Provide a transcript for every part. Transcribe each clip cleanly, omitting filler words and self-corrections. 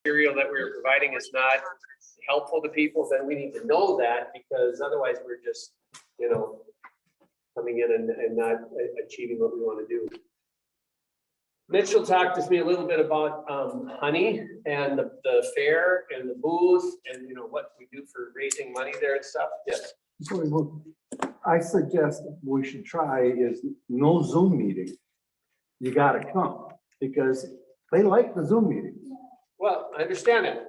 material that we're providing is not helpful to people, then we need to know that, because otherwise we're just, coming in and not achieving what we want to do. Mitchell talked to me a little bit about honey and the fair and the booth and what we do for raising money there and stuff. Yes. So I suggest we should try is no Zoom meeting. You gotta come because they like the Zoom meetings. Well, I understand it.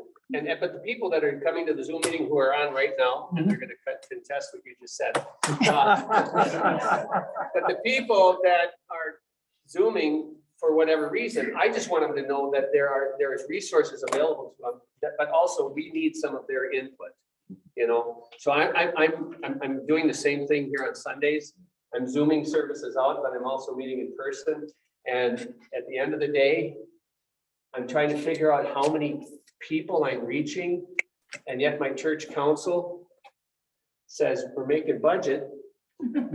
But the people that are coming to the Zoom meeting who are on right now, and they're going to contest what you just said. But the people that are Zooming for whatever reason, I just want them to know that there is resources available to them, but also we need some of their input. So I'm doing the same thing here on Sundays. I'm Zooming services out, but I'm also meeting in person. And at the end of the day, I'm trying to figure out how many people I'm reaching, and yet my church council says we're making budget. And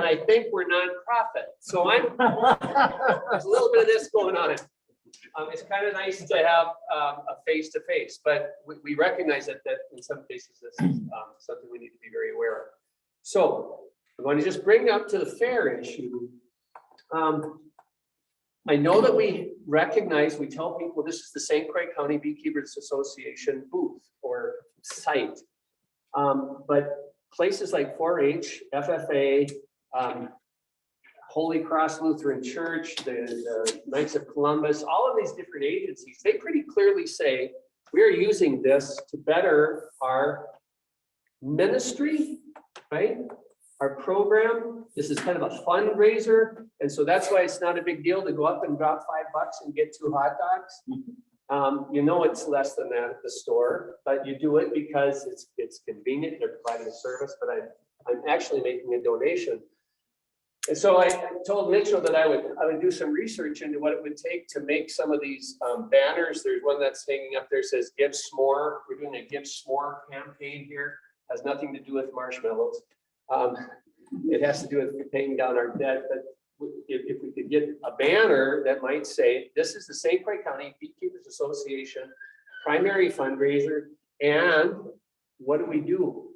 I think we're nonprofit. So there's a little bit of this going on. It's kind of nice to have a face-to-face, but we recognize that in some cases this is something we need to be very aware of. So I'm going to just bring up to the fair issue. I know that we tell people this is the St. Croix County Beekeepers Association booth or site. But places like 4-H, FFA, Holy Cross Lutheran Church, the Knights of Columbus, all of these different agencies, they pretty clearly say we're using this to better our ministry, right? Our program. This is kind of a fundraiser. And so that's why it's not a big deal to go up and drop $5 and get 2 hot dogs. It's less than that at the store, but you do it because it's convenient. They're providing a service, but I'm actually making a donation. And so I told Mitchell that I would do some research into what it would take to make some of these banners. There's one that's hanging up there, says Give S'more. We're doing a Give S'more campaign here. Has nothing to do with marshmallows. It has to do with paying down our debt. But if we could get a banner that might say, this is the St. Croix County Beekeepers Association primary fundraiser. And what do?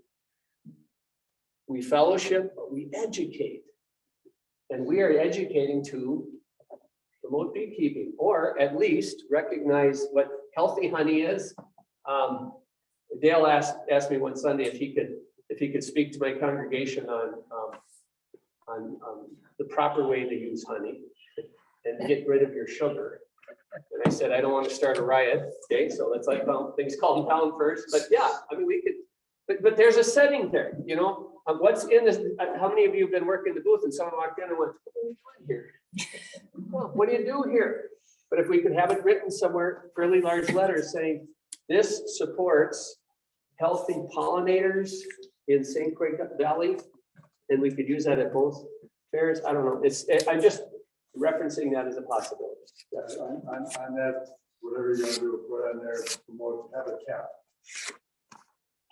We fellowship, but we educate. And we are educating to promote beekeeping, or at least recognize what healthy honey is. Dale asked me one Sunday if he could speak to my congregation on the proper way to use honey and get rid of your sugar. And I said, I don't want to start a riot. Okay, so let's things calm down first. But yeah, we could, but there's a setting there, what's in this. How many of you have been working the booth and someone walked in and went, what are you doing here? Well, what do you do here? But if we could have it written somewhere, fairly large letters saying, this supports healthy pollinators in St. Croix Valley, and we could use that at both fairs. I don't know. I'm just referencing that as a possibility. Yes, on that, whatever you're gonna do, put on there, promote habitat.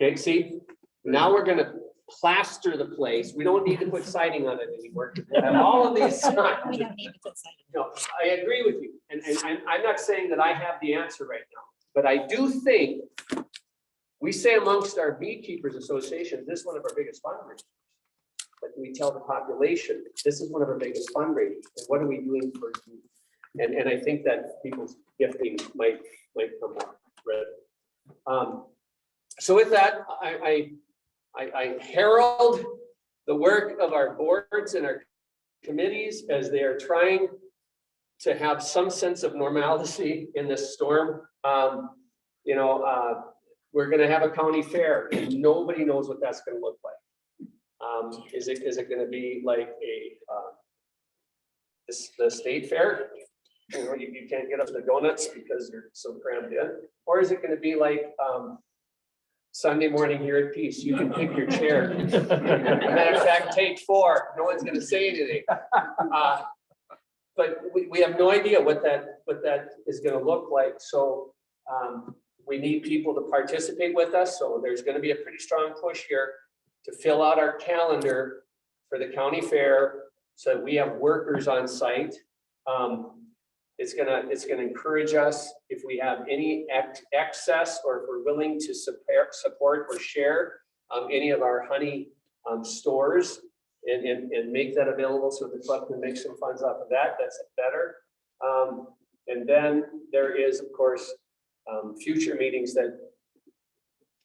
Okay, see, now we're gonna plaster the place. We don't need to put siding on it anymore. We have all of these signs. We don't need to put siding. No, I agree with you. And I'm not saying that I have the answer right now, but I do think we say amongst our Beekeepers Association, this is one of our biggest fundraisers. But we tell the population, this is one of our biggest fundraisers. And what are we doing for you? And I think that people's gifting might come up. So with that, I herald the work of our boards and our committees as they are trying to have some sense of normalcy in this storm. We're going to have a county fair, and nobody knows what that's going to look like. Is it going to be like the state fair? You can't get up the donuts because you're so crammed in, or is it going to be like Sunday morning here at Peace? You can pick your chair. Matter of fact, take 4. No one's going to say anything. But we have no idea what that is going to look like. So we need people to participate with us. So there's going to be a pretty strong push here to fill out our calendar for the county fair so that we have workers on site. It's gonna encourage us if we have any excess or if we're willing to support or share any of our honey stores and make that available so the club can make some funds off of that. That's better. And then there is, of course, future meetings that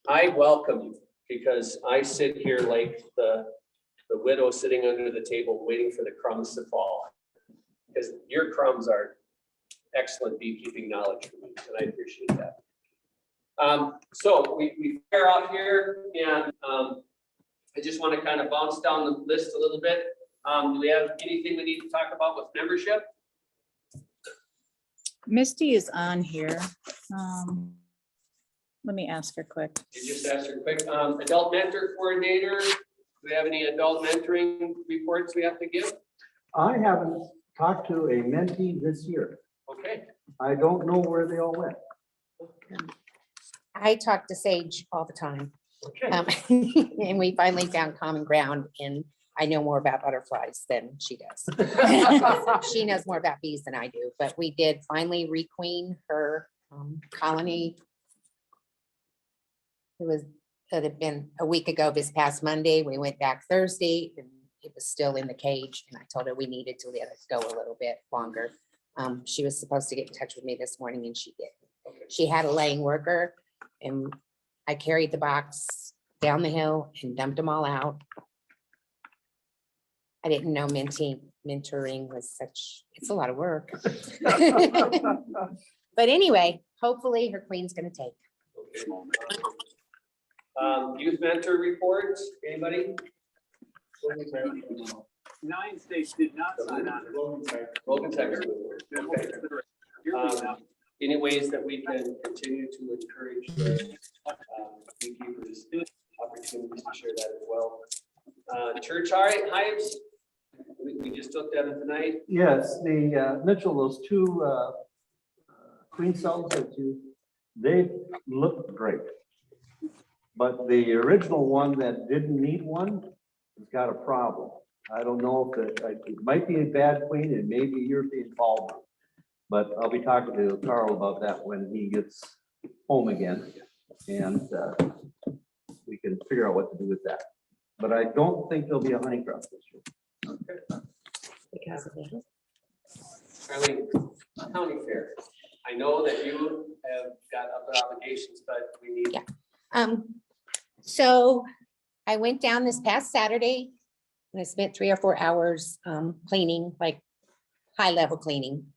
I welcome you, because I sit here like the widow sitting under the table waiting for the crumbs to fall. Because your crumbs are excellent beekeeping knowledge for me, and I appreciate that. So we fire out here, and I just want to kind of bounce down the list a little bit. Do we have anything we need to talk about with membership? Misty is on here. Let me ask her quick. You just asked her quick. Adult mentor coordinator. Do we have any adult mentoring reports we have to give? I haven't talked to a mentee this year. Okay. I don't know where they all went. I talk to Sage all the time. Okay. And we finally found common ground, and I know more about butterflies than she does. She knows more about bees than I do, but we did finally requeen her colony. It had been a week ago this past Monday. We went back Thursday and it was still in the cage, and I told her we needed to let it go a little bit longer. She was supposed to get in touch with me this morning and she did. Okay. She had a laying worker, and I carried the box down the hill and dumped them all out. I didn't know mentoring was it's a lot of work. But anyway, hopefully her queen's gonna take. Okay. Youth mentor reports, anybody? 9 states did not sign on. Logan, Texas. Okay. Any ways that we can continue to encourage beekeepers, opportunities to share that as well. Church hives, we just looked at it tonight. Yes, the Mitchell, those two queen cells they look great. But the original one that didn't need one has got a problem. I don't know if it might be a bad queen, and maybe European Palmer. But I'll be talking to Carl about that when he gets home again. And we can figure out what to do with that. But I don't think there'll be a honeycomb this year. Okay. Because of it. Charlene, county fair. I know that you have got other obligations, but we need. Yeah. So I went down this past Saturday and I spent 3 or 4 hours cleaning, like high level cleaning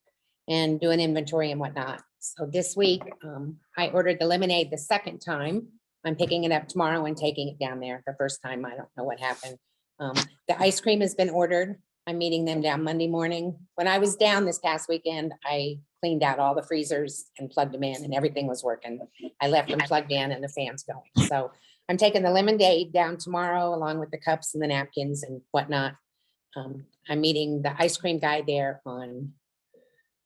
and doing inventory and whatnot. So this week I ordered the lemonade the second time. I'm picking it up tomorrow and taking it down there. The first time, I don't know what happened. The ice cream has been ordered. I'm meeting them down Monday morning. When I was down this past weekend, I cleaned out all the freezers and plugged them in and everything was working. I left them plugged in and the fans going. So I'm taking the lemonade down tomorrow along with the cups and the napkins and whatnot. I'm meeting the ice cream guy there on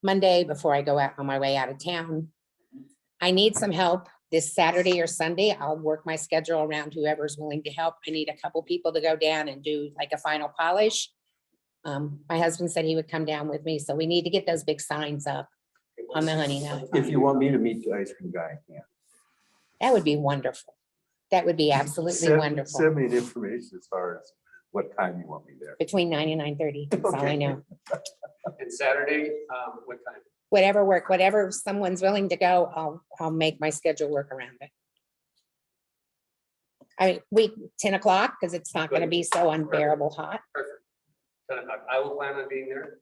Monday before I go out on my way out of town. I need some help this Saturday or Sunday. I'll work my schedule around whoever's willing to help. I need a couple people to go down and do like a final polish. My husband said he would come down with me, so we need to get those big signs up on the honey nut. If you want me to meet the ice cream guy, I can. That would be wonderful. That would be absolutely wonderful. Send me the information as far as what time you want me there. Between 9 and 9:30, that's all I know. And Saturday, what time? Whatever someone's willing to go, I'll make my schedule work around it. We 10 o'clock, because it's not going to be so unbearable hot. Perfect. 10 o'clock. I will plan on being there.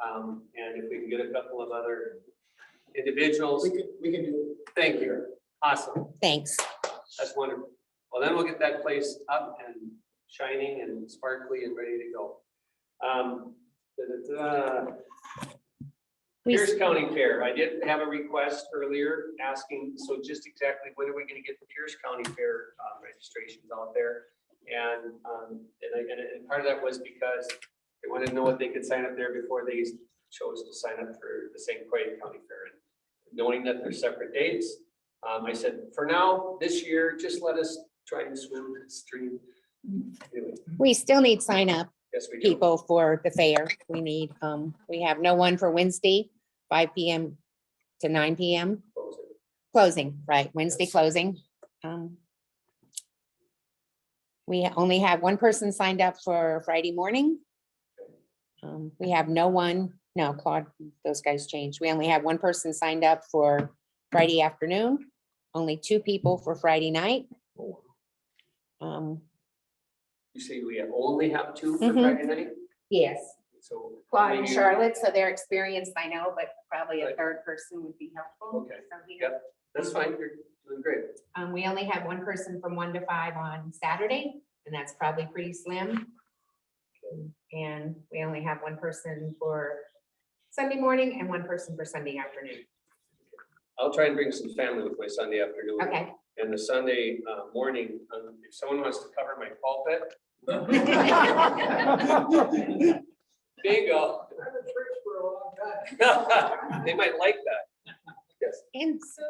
And if we can get a couple of other individuals. We can do it. Thank you. Awesome. Thanks. That's wonderful. Well, then we'll get that place up and shining and sparkly and ready to go. Pierce County Fair. I did have a request earlier asking, so just exactly when are we going to get the Pierce County Fair registrations out there? And part of that was because they wanted to know what they could sign up there before they chose to sign up for the St. Croix County Fair. And knowing that they're separate dates, I said, for now, this year, just let us try and swim the stream. Anyway, We still need sign up yes, we do. people for the fair. We need, we have no one for Wednesday. 5 PM to 9 PM. Closing. Closing, right, Wednesday closing. We only have one person signed up for Friday morning. We have no, Claude, those guys changed. We only have one person signed up for Friday afternoon, only 2 people for Friday night. You say we only have 2 for Mhm. Friday night? Yes, So. Claude and maybe- Charlotte, so they're experienced, I know, but probably a Right. third person would be helpful. Okay. So we- Yep, that's fine, you're doing great. We only have one person from 1 to 5 on Saturday, and that's probably pretty slim. And we only have one person for Sunday morning and one person for Sunday afternoon. I'll try and bring some family with my Sunday afternoon. Okay. And the Sunday morning, if someone wants to cover my pulpit. Bingo. They might like that. Yes, And So,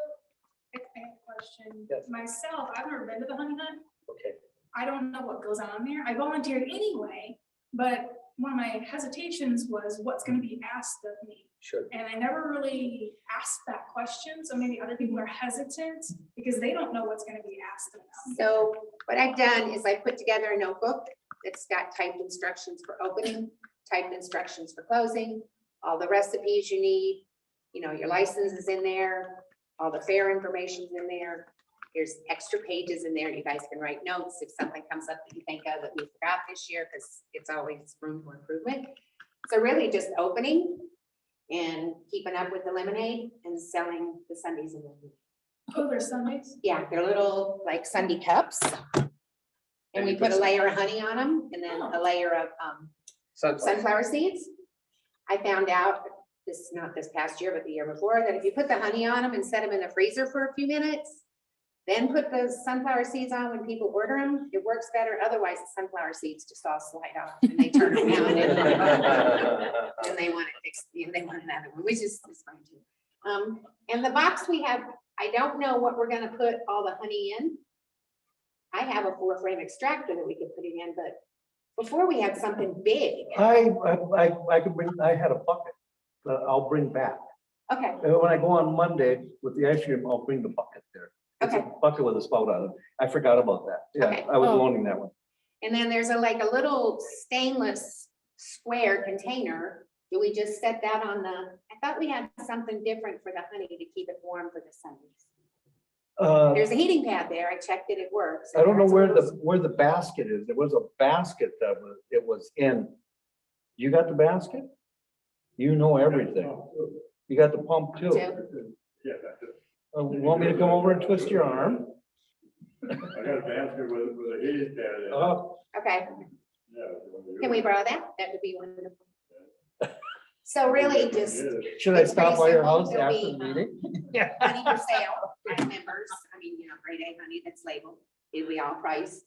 I have a question. Yes. Myself, I've never been to the honey hunt. okay. I don't know what goes on there. I volunteered anyway, but one of my hesitations was what's gonna be asked of me. Sure. And I never really asked that question, so maybe other people are hesitant because they don't know what's gonna be asked of them. so what I've done is I put together a notebook that's got typed instructions for opening, typed instructions for closing, all the recipes you need, your license is in there, all the fair information's in there. There's extra pages in there. You guys can write notes if something comes up that you think of that we forgot this year, because it's always room for improvement. So really just opening and keeping up with the lemonade and selling the Sundays and lemonade. Oh, there's Sundays? Yeah, they're little like Sunday cups. And we put a layer of honey on them and then a layer of sunflower seeds. I found out, not this past year, but the year before, that if you put the honey on them and set them in the freezer for a few minutes, then put those sunflower seeds on when people order them, it works better. Otherwise, the sunflower seeds just all slide off and they turn around and they want another one, which is fine too. And the box we have, I don't know what we're gonna put all the honey in. I have a 4-frame extractor that we could put it in, but before we had something big. I could bring, I had a bucket that I'll bring back. Okay, When I go on Monday with the ice cream, I'll bring the bucket there. It's a Okay. bucket with a spout on it. I forgot about that. Yeah, Okay. I was Oh. loaning that one. and then there's like a little stainless square container. Do we just set that on I thought we had something different for the honey to keep it warm for the Sundays. There's a heating pad there. I checked it, it works. I don't know It's a where little- the basket is. There was a basket that it was in. You got the basket? You know everything. You got the pump too. Two. Yeah, You want me to come over and twist your arm? I got a basket with a heating pad in it. Okay, Yeah. can we borrow that? That would be wonderful. So really just Should I It's pretty stop by your simple. house There'll after be, the meeting? honey for sale as members. I mean, grade A honey that's labeled. It'll be all priced.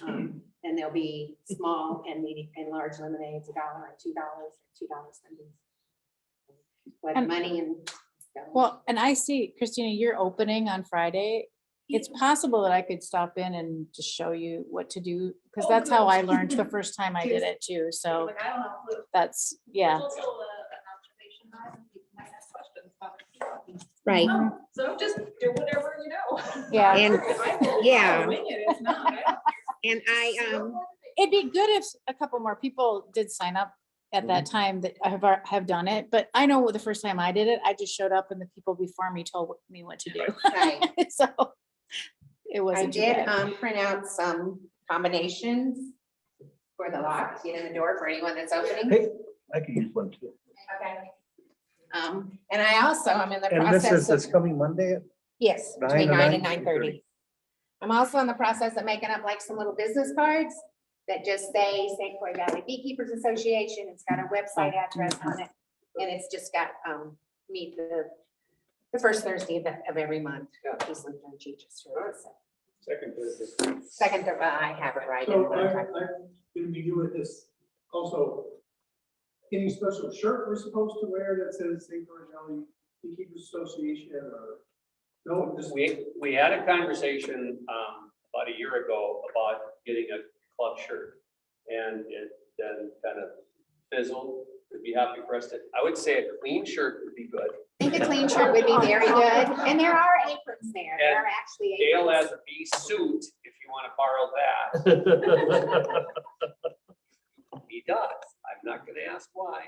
And there'll be small and medium and large lemonades, $1 and $2 Sundays. Like And- money and. Well, and I see, Christina, you're opening on Friday. It's possible that I could stop in and just show you what to do, because Oh, that's how good. I learned the first time I did it too. So Like, I don't know. There's that's, yeah. also an observation lab, and people might ask questions about it. Right. Oh, so just do whatever you know. Yeah. And, I will yeah. wing it, if not, I and I, don't- It'd be good if a couple more people did sign up at that time that have done it. But I know the first time I did it, I just showed up and the people before me told me what to do. right. So it I wasn't too did, bad. print out some combinations for the lock, to get in the door for anyone that's opening. Hey, I could use one too. Okay. And I'm in the And this process is of. this coming Monday? Yes, 9 between to 9 and 9:30. 9:30. I'm also in the process of making up like some little business cards that just say St. Croix Valley Beekeepers Association. It's got a website address on it. And it's just got, meet the first Thursday of every month. Yeah. East Lincoln, Chichester. So, Second Thursday. Second, I have it right. So I'm gonna be doing this also. Any special shirt we're supposed to wear that says St. Croix Valley Beekeepers Association or? No, just. We had a conversation about a year ago about getting a club shirt, and it then kind of fizzled. would be happy for us to, I would say a clean shirt would be good. I think a clean shirt would be very good. And there are aprons there. There are actually Dale aprons. has a bee suit, if you want to borrow that. He does. I'm not gonna ask why.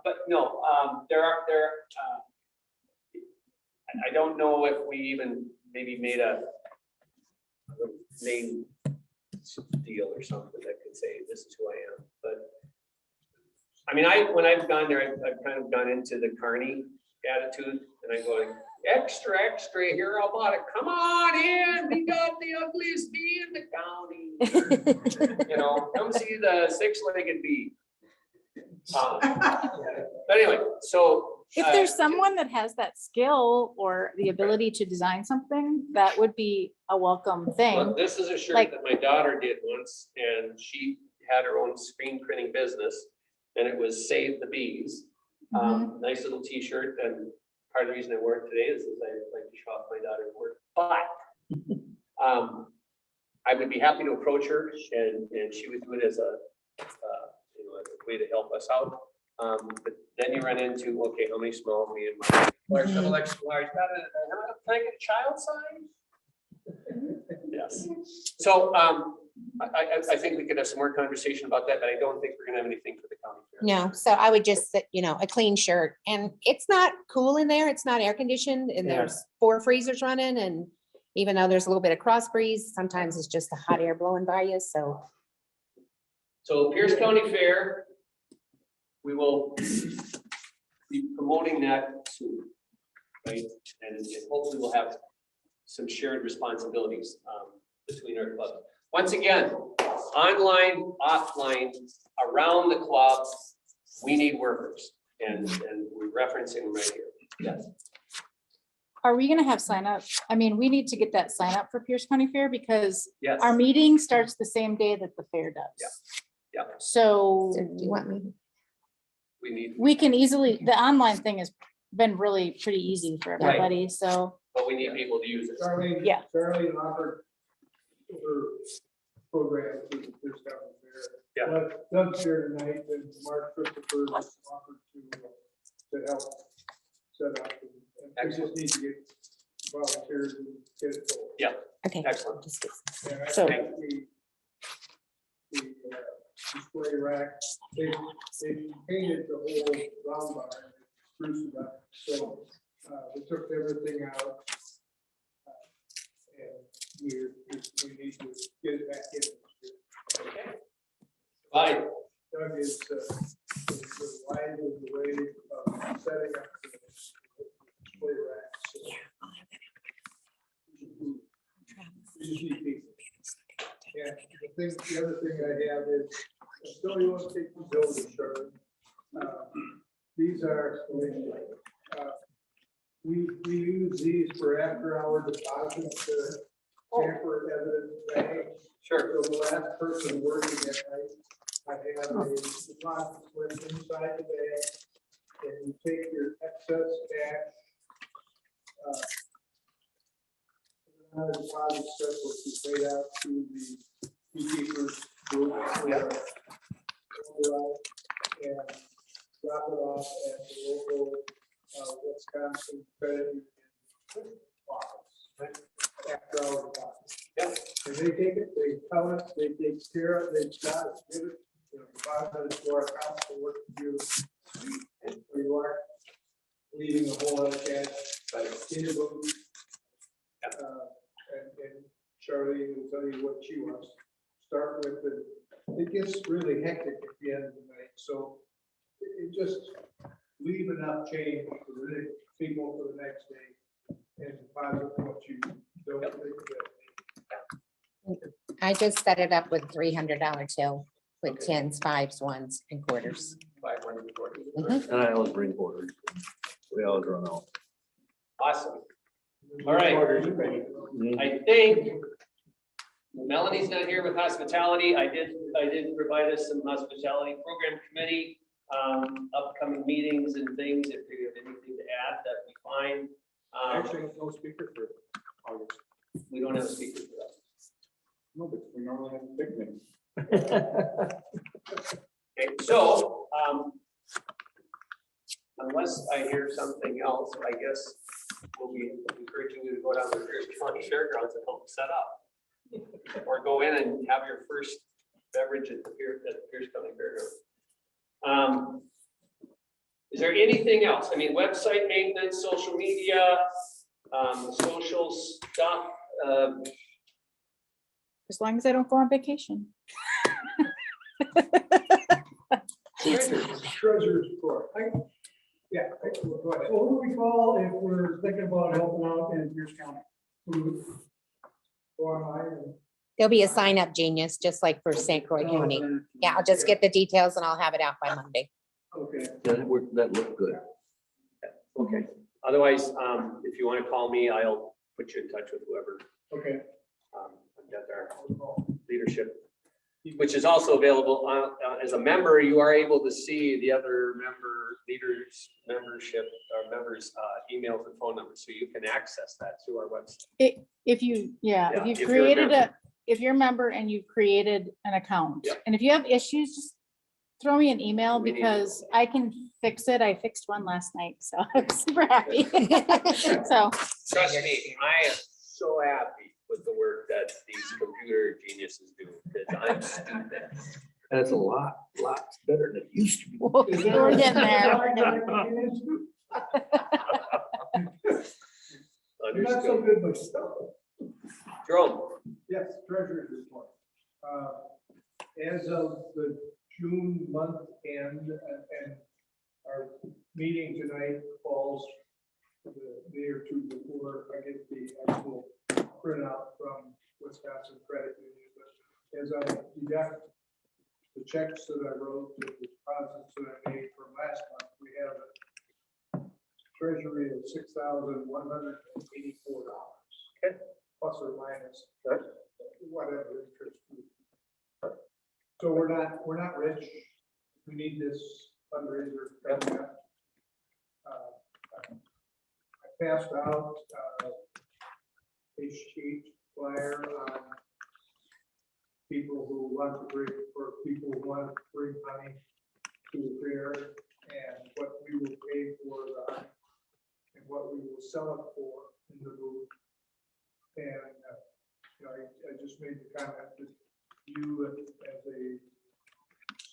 But no, I don't know if we even maybe made a name deal or something that could say, this is who I am, but I mean, when I've gone there, I've kind of gone into the Carney attitude, and I'm going, extra, extra, here about it, come on in, we got the ugliest bee in the county. You know, come see the six-legged bee. But anyway, so. If there's someone that has that skill or the ability to design something, that would be a welcome Well, thing. this is a shirt Like- that my daughter did once, and she had her own screen printing business, and it was Save the Bees. Nice little t-shirt, and part of the reason I wore it today is I like to show off my daughter's work. But I would be happy to approach her, and she would do it as a as a way to help us out. But then you run into, okay, how many small, medium, large, double extra large, can I get a child size? Yes. So I think we could have some more conversation about that, but I don't think we're gonna have anything for the county fair. No, so I would just, a clean shirt, and it's not cool in there. It's not air conditioned, and Yeah. there's 4 freezers running, and even though there's a little bit of cross breeze, sometimes it's just the hot air blowing by you, so. So Pierce County Fair, we will be promoting that soon, right? And hopefully we'll have some shared responsibilities between our clubs. Once again, online, offline, around the club, we need workers, and we're referencing them right here. Yes. Are we gonna have sign up? I mean, we need to get that sign up for Pierce County Fair because Yes. our meeting starts the same day that the fair does. Yeah. So So do you want me? We need, we can easily, the online thing has been really pretty easy for Right. everybody, so. but we need people to use it. Charlene. Yeah. Charlene offered her program to the Pierce County Fair. Yeah. But Doug's here tonight, and Mark Christopher offered to help set up. And we just need to get volunteers and get it going. Okay. Excellent. Just get- And I So- think the display rack, they painted the whole round bar and spruced it up. So we took everything out. And we need to get it back in. Bye. Doug is wide of the way of setting up the display rack. So we just need people. Yeah, the other thing I have is, still you want to take the building, Charlie. These are, we use these for after hour deposits to tamper evidence bank. Sure. So the last person working at night, I have a deposit slip inside the bag, and you take your excess cash. Deposit slip, which is paid out to the beekeepers group. And drop it off at the local Wisconsin credit union office. After our deposit. Yeah. And they take it, they count it, they take care of it, they got it, give it, deposit it to our account for what you do. And where you are leaving a whole lot of cash in your book. And Charlie will tell you what she wants to start with, and it gets really hectic at the end of the night, so it just leave enough change for the people for the next day and deposit what you don't think that. I just set it up with $300 till with 10s, 5s, 1s, and quarters. 500 quarters. Mhm. And I always bring quarters. We always run out. Awesome. All right. Mhm. I think Melanie's not here with hospitality. I did provide us some hospitality program committee, upcoming meetings and things. If you have anything to add, that'd be fine. Actually, no speaker for August. We don't have a speaker for that. No, but we normally have a picnic. Okay, so, Unless I hear something else, I guess we'll be encouraging you to go down to the Pierce County Fairgrounds and help set up. Or go in and have your first beverage at the Pierce County Fairgrounds. Is there anything else? I mean, website maintenance, social media, social stuff. As long as I don't go on vacation. Treasurer's report. Yeah, go ahead. What do we call if we're thinking about helping out in Pierce County? Go online There'll be a sign up, Genius, just like for St. Croix County. Yeah, I'll just get the details and I'll have it out by Monday. okay. That looked good. Okay. Otherwise, if you want to call me, I'll put you in touch with whoever. Okay. I've got our leadership, which is also available as a member. You are able to see the other members' emails and phone numbers, so you can access that through our website. If you, Yeah, if you've if you're a created member. if you're a member and you've created an account, Yeah. and if you have issues, just throw me an email We need to because I can fix it. I fixed one last night, so I'm super happy. So, Trust me, I am so happy with the work that these computer geniuses do, because I'm stupid. And it's a lot better than it used to be. we're getting there. We're getting there. You're not so Understood. good with stuff. Jerome, Yes, treasurer's report. As of the June month end, and our meeting tonight falls the day or two before I get the actual printout from Wisconsin Credit Union. But as I deduct the checks that I wrote, the deposits that I made from last month, we have a treasury of $6,184. Plus or minus whatever interest. So we're not rich. We need this fundraiser. I passed out a sheet flyer on people who want to bring honey to the fair and what we will pay for the honey and what we will sell it for in the booth. And, I just made the comment that you as a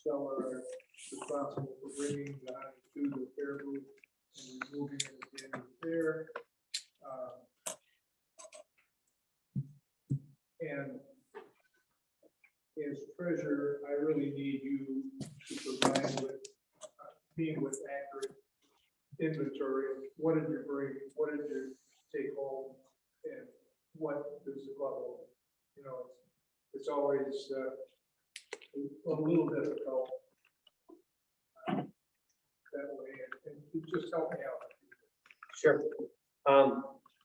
seller are responsible for bringing the honey to the fair booth and removing it at the end of the fair. And as treasurer, I really need you to provide me with accurate inventory. What did you bring? What did you take home? And what does the club own? It's always a little difficult that way, and you just help me out. sure.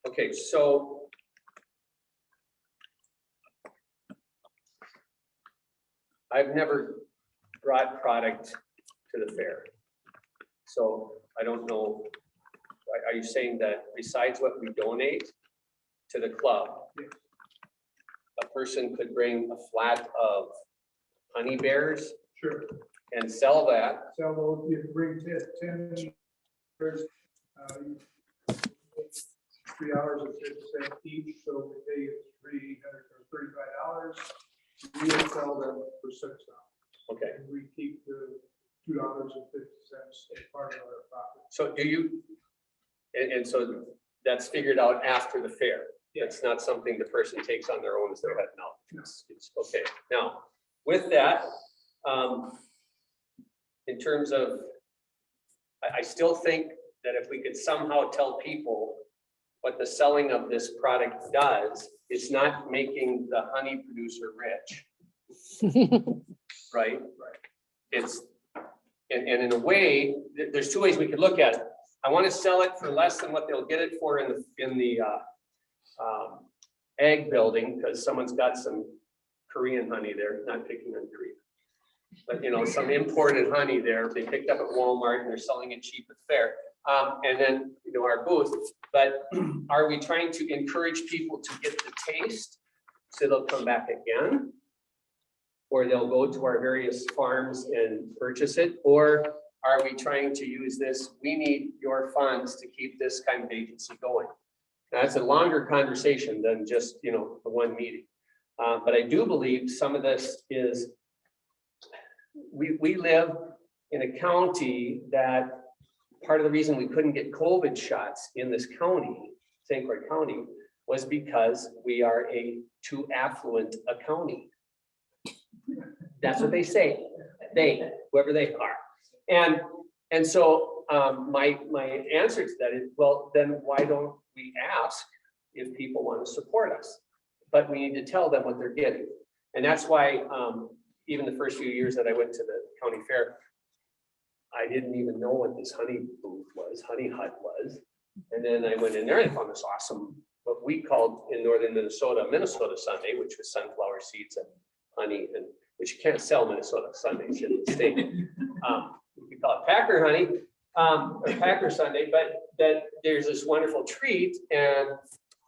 Okay, so I've never brought product to the fair. So I don't know, are you saying that besides what we donate to the club, a person could bring a flat of honey bears Sure. and sell that? So you bring 10 years, 3 hours and 50 cents each, so we pay $335. We will sell them for $6. Okay, And we keep the $2.50 as part of our profit. so do you, and so that's figured out after the fair? It's not something the person takes on their own as they're heading out? It's okay. Now, with that, in terms of, I still think that if we could somehow tell people what the selling of this product does, it's not making the honey producer rich. Right? It's, and in a way, there's two ways we could look at it. I want to sell it for less than what they'll get it for in the egg building, because someone's got some Korean honey there, not picking on Korea. But some imported honey there, they picked up at Walmart and they're selling it cheap at fair. And then, our booth, but are we trying to encourage people to get the taste so they'll come back again? or they'll go to our various farms and purchase it? Or are we trying to use this, we need your funds to keep this kind of agency going? Now, that's a longer conversation than just, the one meeting. But I do believe some of this is, we live in a county that part of the reason we couldn't get COVID shots in this county, St. Croix County, was because we are too affluent a county. That's what they say, whoever they are. And so my answer to that is, well, then why don't we ask if people want to support us? But we need to tell them what they're getting. And that's why even the first few years that I went to the county fair, I didn't even know what this honey booth was, honey hut was. And then I went in there and found this awesome, what we called in northern Minnesota, Minnesota Sunday, which was sunflower seeds and honey, and which you can't sell Minnesota Sundays in the state. We call it Packer honey, or Packer Sunday, but that there's this wonderful treat, and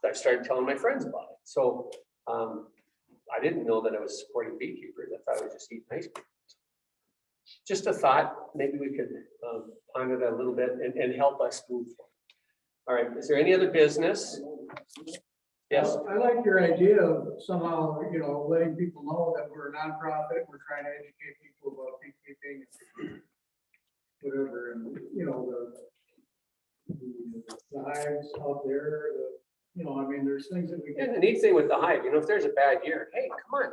I started telling my friends about it. So I didn't know that I was supporting beekeepers. I thought I was just eating ice cream. Just a thought, maybe we could ponder that a little bit and help us move forward. All right, is there any other business? Yes. I like your idea of somehow, letting people know that we're a nonprofit, we're trying to educate people about beekeeping, whatever, and, the hives out there, there's things that we And can. the neat thing with the hive, if there's a bad year, hey, come on.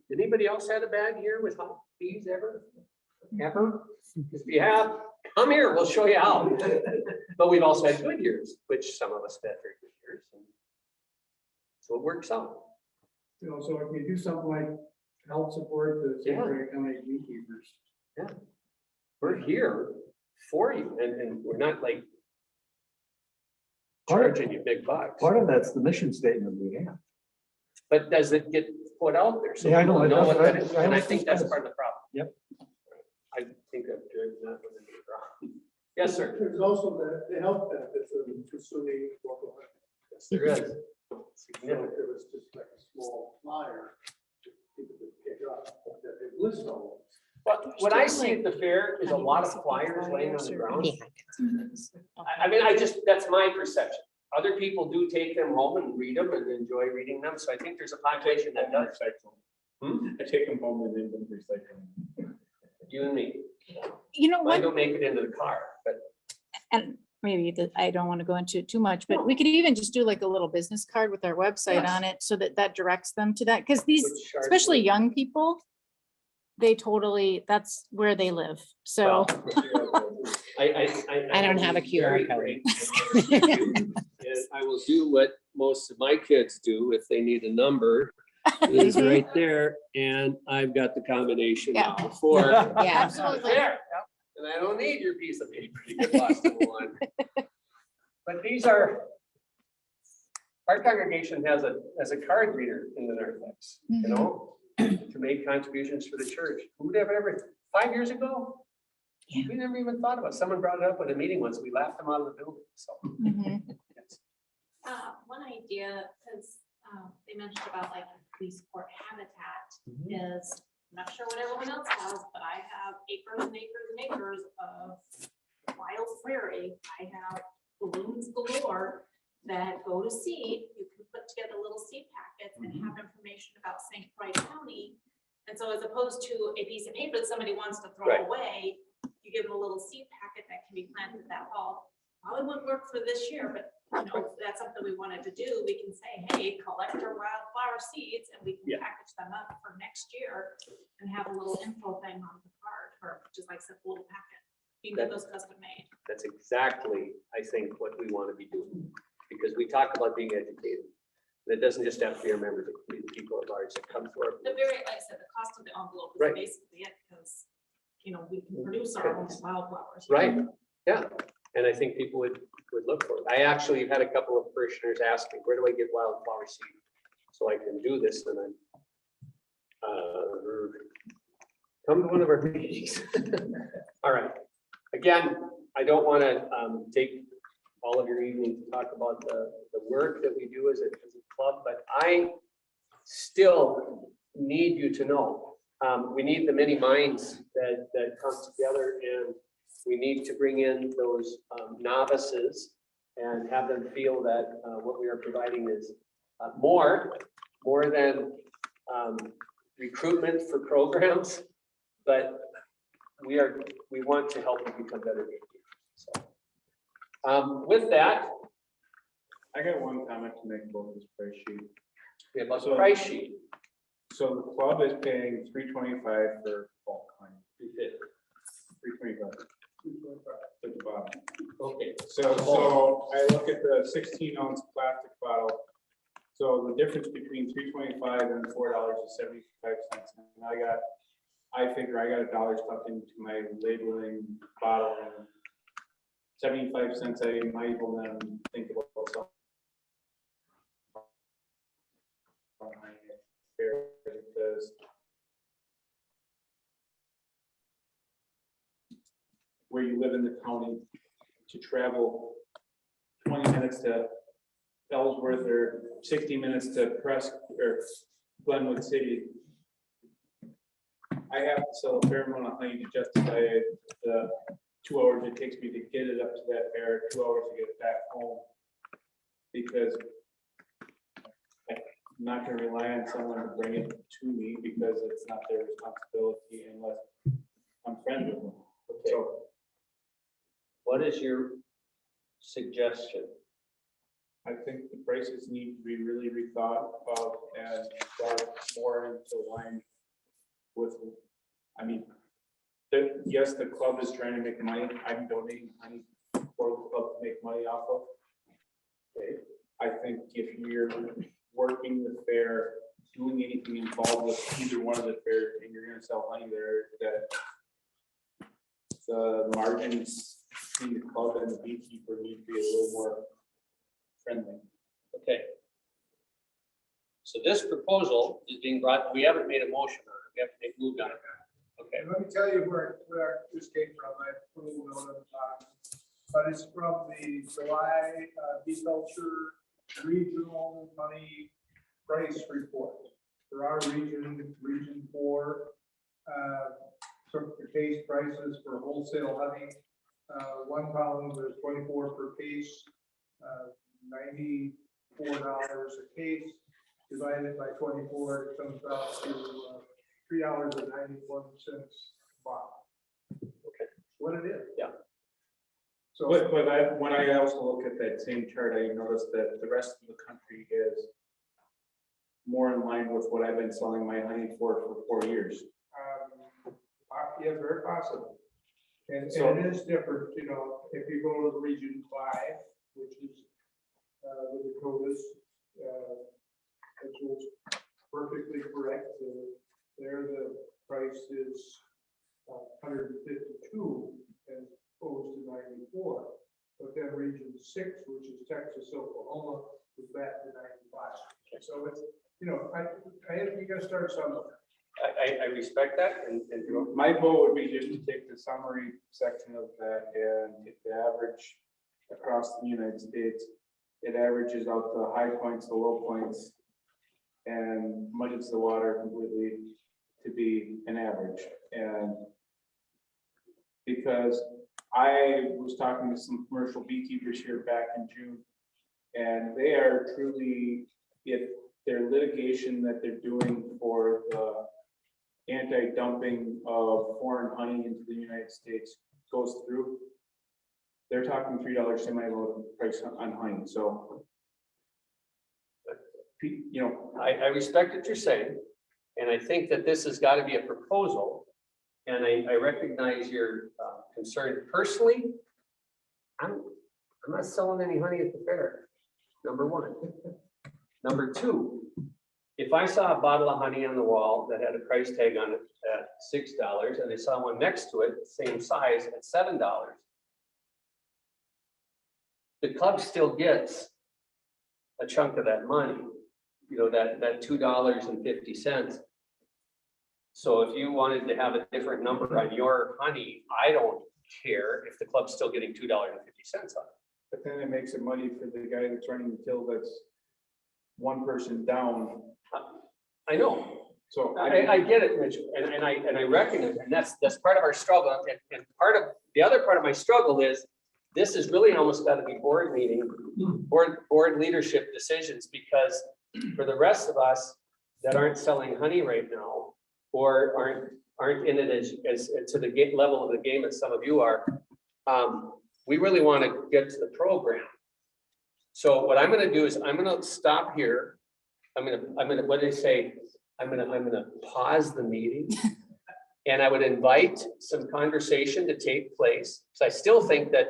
Did anybody else had a bad year with bees ever? Ever? Because if you have, come here, we'll show you how. But we've also had good years, which some of us had very good years. So it works out. So if you do something like help support the St. Yeah. Croix County beekeepers. We're here for you, and we're not like Part charging you big bucks. of that's the mission statement we have. But does it get put out there? So Yeah, I know, people it does, what that is? I And I don't think think that's that's- part of the problem. Yep. I think I've driven that one into the problem. Yes, sir. There's also the health benefits of consuming local. Yes, there is. If it was just like a small flyer, people could pick up that they list all. But what I see at the fair is a lot of flyers laying on the ground. I mean, that's my perception. Other people do take them home and read them and enjoy reading them. So I think there's a population that does. I take them home and then recycle them. You and me. I What, don't make it into the car, but and maybe I don't want to go into it too much, but we could even just do like a little business card with our website Yes. on it so that directs them to that. Because these, which charge- especially young people, that's where they live. So, I don't have a QR code. And I will do what most of my kids do if they need a number. Is right there, and I've got the combination Yeah. now for. Yeah. absolutely. There, and I don't need your piece of paper to get lost in one. But these are, our congregation has a card reader in the narthex, to make contributions for the church. Who would have ever, 5 years ago? Yeah. We never even thought about it. Someone brought it up at a meeting once. We laughed them out of the building, so. Mhm. yes. One idea, because they mentioned about like we support habitat is, I'm not sure what everyone else has, but I have acres and acres and acres of wild prairie. I have balloons galore that go to seed. You can put together little seed packets and have information about St. Croix County. And so as opposed to a piece of paper that somebody wants to throw Right. away, you give them a little seed packet that can be planted that fall. Probably wouldn't work for this year, but if that's something we wanted to do. We can say, hey, collect your wildflower seeds and we can Yeah. package them up for next year and have a little info thing on the card or just like a little packet. You can get those custom made. That's exactly, I think, what we want to be doing, because we talk about being educated. And it doesn't just have to be our members, it can be the people at large that come forward. The very, like I said, the cost of the envelope is Right. basically it because, we can produce our own wildflowers. Right, yeah, and I think people would look for it. I actually have had a couple of parishioners ask me, where do I get wildflower seed? So I can do this, and I'm, come to one of our meetings. All right, again, I don't want to take all of your evening to talk about the work that we do as a club, but I still need you to know, We need the many minds that come together, and we need to bring in those novices and have them feel that what we are providing is more than recruitment for programs, but we want to help you become better beekeepers. So, with that, I got one comment to make about this price sheet. we have a price sheet. So the club is paying $3.25 for bulk honey. $3.25. At the bottom. Okay, So I look at the 16-ounce plastic bottle. So the difference between $3.25 and $4.75. And I figure I got $1 stuck into my labeling bottle. And 75 cents I might will then think about something. Because where you live in the county, to travel 20 minutes to Ellsworth or 60 minutes to Presque or Glenwood City, I have to sell a fair amount of honey to justify the 2 hours it takes me to get it up to that fair, 2 hours to get it back home. Because I'm not gonna rely on someone to bring it to me because it's not their responsibility unless I'm friends with them. okay. So What is your suggestion? I think the prices need to be really rethought of and brought more into line with, I mean, yes, the club is trying to make money. I'm donating money for the club to make money off of. Okay. I think if you're working the fair, doing anything involved with either one of the fairs, and you're gonna sell honey there, that the margins between the club and the beekeeper need to be a little more friendly. Okay. So this proposal is being brought, we haven't made a motion on it, we haven't moved on it. Okay, And let me tell you where this came from, I put a little note on the bottom. But it's from the July Agriculture Regional Honey Price Report. For our region 4, took the case prices for wholesale honey. 1 pound was 24 per case, $94 a case. Divided by 24, it comes out to $3.91 a bottle. okay, What it is. Yeah. So. But when I also look at that same chart, I noticed that the rest of the country is more in line with what I've been selling my honey for 4 years. Yeah, very possible. And So- it is different, you know, if you go to the region 5, which is the Dakotas, which was perfectly correct. There the price is 152 as opposed to 94. But then region 6, which is Texas, Oklahoma, is back to 95. So it's, you know, I think you gotta start somewhere. I respect that, and My vote would be just to take the summary section of that and take the average across the United States. It averages out the high points, the low points, and muddies the water completely to be an average. And because I was talking to some commercial beekeepers here back in June, and they are truly, if their litigation that they're doing for the anti-dumping of foreign honey into the United States goes through, they're talking $3 semi-low price on honey. So, you know, I respect what you're saying, and I think that this has got to be a proposal, and I recognize your concern. Personally, I'm not selling any honey at the fair, number one. Number two, if I saw a bottle of honey on the wall that had a price tag on it at $6, and I saw one next to it, same size, at $7, the club still gets a chunk of that money, you know, that $2.50. So if you wanted to have a different number on your honey, I don't care if the club's still getting $2.50 on it. but then it makes it money for the guy that's running the till that's one person down. I know. So I get it, Mitch, and I recognize, and that's part of our struggle, and part of, the other part of my struggle is, this is really almost got to be board meeting, board leadership decisions, because for the rest of us that aren't selling honey right now, or aren't in it as to the level of the game as some of you are, we really want to get to the program. So what I'm going to do is I'm going to stop here. I'm going to, what did I say? I'm going to pause the meeting. And I would invite some conversation to take place. So I still think that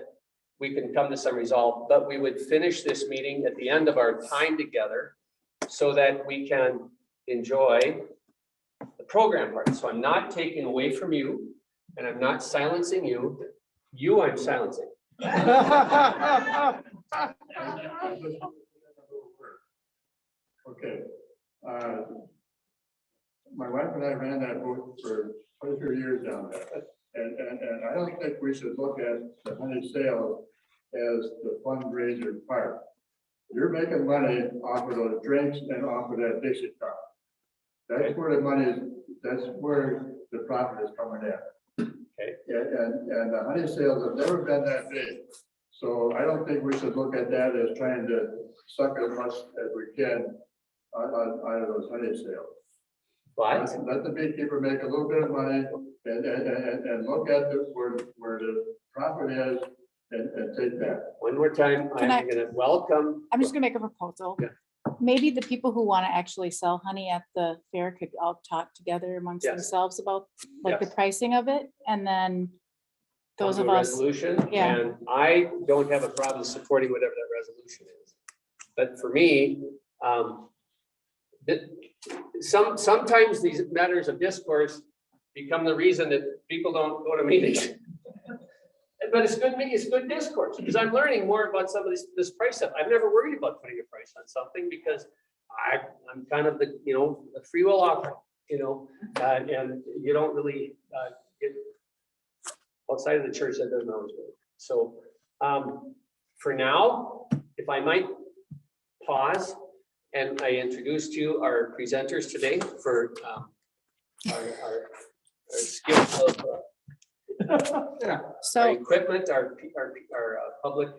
we can come to some resolve, but we would finish this meeting at the end of our time together so that we can enjoy the program part. So I'm not taking away from you, and I'm not silencing you. You, I'm silencing. Okay. My wife and I ran that booth for 22 years down there. And I don't think we should look at the honey sales as the fundraiser part. You're making money off of those drinks and off of that Dixie cup. That's where the money is, that's where the profit is coming in. Okay. And the honey sales have never been that big. So I don't think we should look at that as trying to suck as much as we can out of those honey sales. But Let the beekeeper make a little bit of money and look at where the profit is and take that. one more time, Can I- I'm going to welcome. I'm just gonna make a proposal. Yeah. Maybe the people who want to actually sell honey at the fair could all talk together amongst Yes. themselves about like the Yes. pricing of it, and then come those to of a us, resolution, yeah. and I don't have a problem supporting whatever that resolution is. But for me, sometimes these matters of discourse become the reason that people don't go to meetings. But it's good discourse, because I'm learning more about some of this price stuff. I've never worried about putting a price on something because I'm kind of the, a free will offer, and you don't really get outside of the church, that doesn't always work. So for now, if I might pause, and I introduced you our presenters today for our skills of our So equipment, our public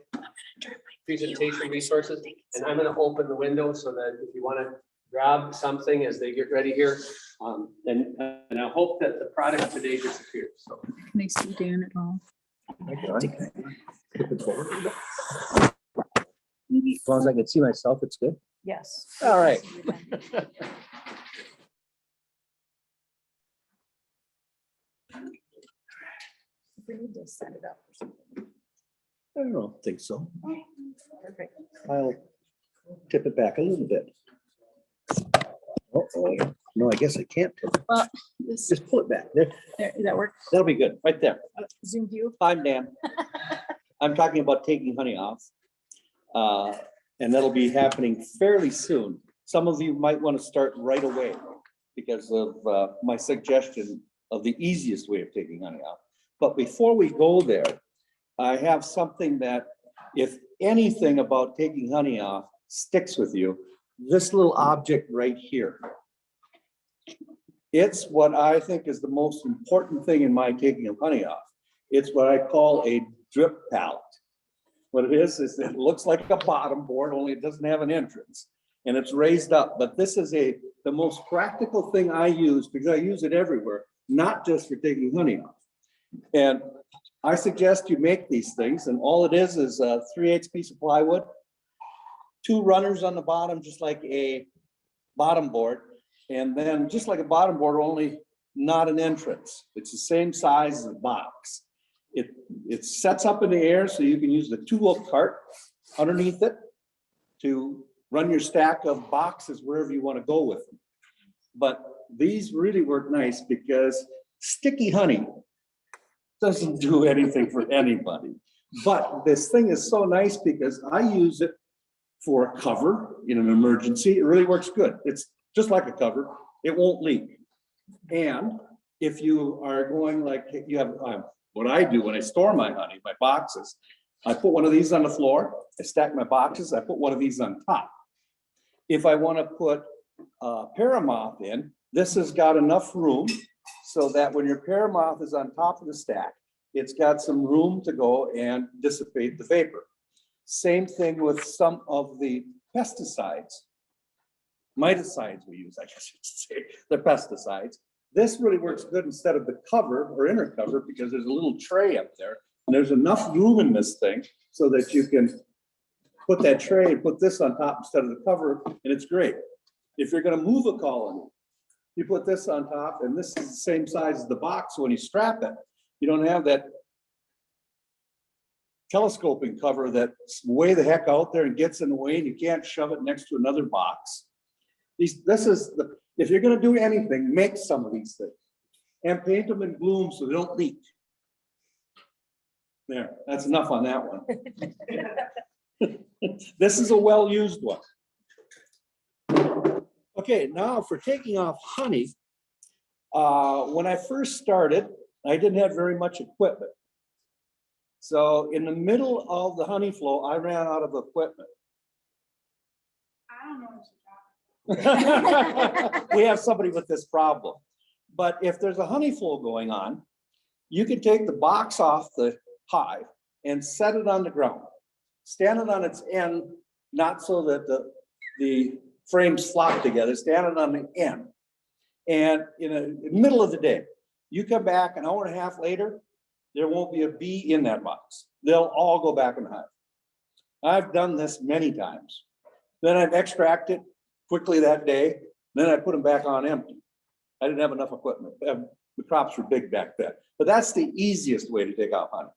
presentation resources. And I'm going to open the window so that if you want to grab something as they get ready here, and I hope that the product today disappears. So. can I see Dan at all? As long as I can see myself, it's good. Yes. All right. We need to set it up or something. I don't think so. Perfect. I'll tip it back a little bit. Uh-oh. No, I guess I can't tip it. Well, this, Just pull it back. There, that work? that'll be good, right there. Zoom view? I'm Dan. I'm talking about taking honey off. And that'll be happening fairly soon. Some of you might want to start right away because of my suggestion of the easiest way of taking honey off. But before we go there, I have something that, if anything about taking honey off sticks with you, this little object right here. It's what I think is the most important thing in my taking of honey off. It's what I call a drip pallet. What it is it looks like a bottom board, only it doesn't have an entrance, and it's raised up. But this is the most practical thing I use, because I use it everywhere, not just for taking honey off. And I suggest you make these things, and all it is a 3/8 piece of plywood, 2 runners on the bottom, just like a bottom board, and then just like a bottom board, only not an entrance. It's the same size as a box. It sets up in the air, so you can use the 2-wheel cart underneath it to run your stack of boxes wherever you want to go with them. But these really work nice because sticky honey doesn't do anything for anybody. But this thing is so nice because I use it for a cover in an emergency. It really works good. It's just like a cover. It won't leak. And if you are going like you have, what I do when I store my honey, my boxes, I put one of these on the floor, I stack my boxes, I put one of these on top. If I want to put paramoth in, This has got enough room so that when your pear moth is on top of the stack, it's got some room to go and dissipate the vapor. Same thing with some of the pesticides. Miticides we use, I guess you should say, the pesticides. This really works good instead of the cover or inner cover because there's a little tray up there. And there's enough room in this thing so that you can put that tray and put this on top instead of the cover, and it's great. If you're gonna move a colony, you put this on top, and this is the same size as the box. When you strap it, you don't have that telescoping cover that's way the heck out there and gets in the way, and you can't shove it next to another box. If you're gonna do anything, make some of these things and paint them in bloom so they don't leak. There, that's enough on that one. This is a well-used one. Okay, now for taking off honey. When I first started, I didn't have very much equipment. So in the middle of the honey flow, I ran out of equipment. I don't know what you're talking about. We have somebody with this problem. But if there's a honey flow going on, you can take the box off the hive and set it on the ground. Stand it on its end, not so that the frames flop together, stand it on the end. And in the middle of the day, you come back an hour and a half later, there won't be a bee in that box. They'll all go back in the hive. I've done this many times. Then I've extracted quickly that day, then I put them back on empty. I didn't have enough equipment. The crops were big back then. But that's the easiest way to take out honey.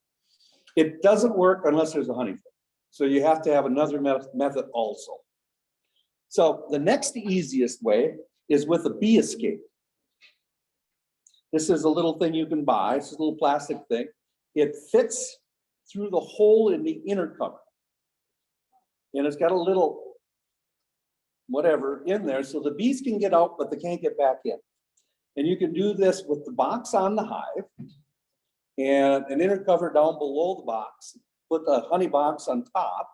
It doesn't work unless there's a honey flow. So you have to have another method also. So the next easiest way is with a bee escape. This is a little thing you can buy. It's a little plastic thing. It fits through the hole in the inner cover. And it's got a little whatever in there so the bees can get out, but they can't get back in. And you can do this with the box on the hive and an inner cover down below the box, put the honey box on top,